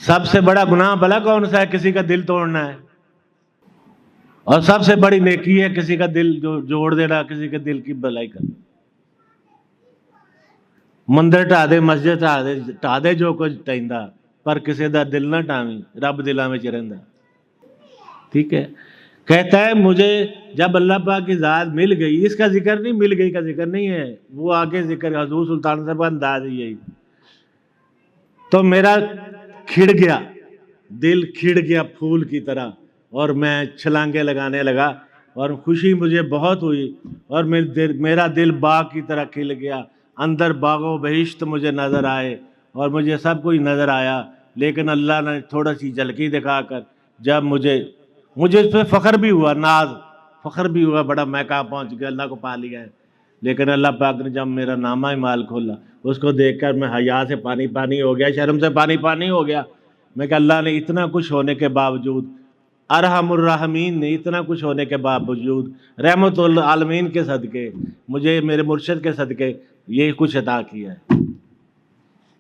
سب سے بڑا گناہ بھلا کون سا ہے؟ کسی کا دل توڑنا ہے، اور سب سے بڑی نیکی ہے کسی کا دل جوڑ دینا، کسی کے دل کی بھلائی کرنا۔ مندر ٹھا دے، مسجد ٹھا دے جو کچھ ٹھائندا، پر کسی دا دل نہ ٹھاویں، رب دلاں وچ رہندا۔ ٹھیک ہے، کہتا ہے مجھے جب اللہ پاک کی ذات مل گئی، اس کا ذکر نہیں، مل گئی کا ذکر نہیں ہے، وہ آگے ذکر حضور سلطان صاحب کا انداز ہی یہی، تو میرا کھڑ گیا، دل کھڑ گیا پھول کی طرح، اور میں چھلانگے لگانے لگا، اور خوشی مجھے بہت ہوئی، اور میرا دل باغ کی طرح کھل گیا، اندر باغ و بہشت مجھے نظر آئے، اور مجھے سب کچھ نظر آیا، لیکن اللہ نے تھوڑا سی جھلکی دکھا کر جب مجھے اس پہ فخر بھی ہوا، ناز فخر بھی ہوا بڑا، میں کہاں پہنچ گیا، اللہ کو پا لیا ہے، لیکن اللہ پاک نے جب میرا نامہ اعمال کھولا، اس کو دیکھ کر میں حیا سے پانی پانی ہو گیا، شرم سے پانی پانی ہو گیا۔ میں کہ اللہ نے اتنا کچھ ہونے کے باوجود، ارحم الراحمین نے اتنا کچھ ہونے کے باوجود، رحمت العالمین کے صدقے، مجھے میرے مرشد کے صدقے یہ کچھ عطا کیا ہے۔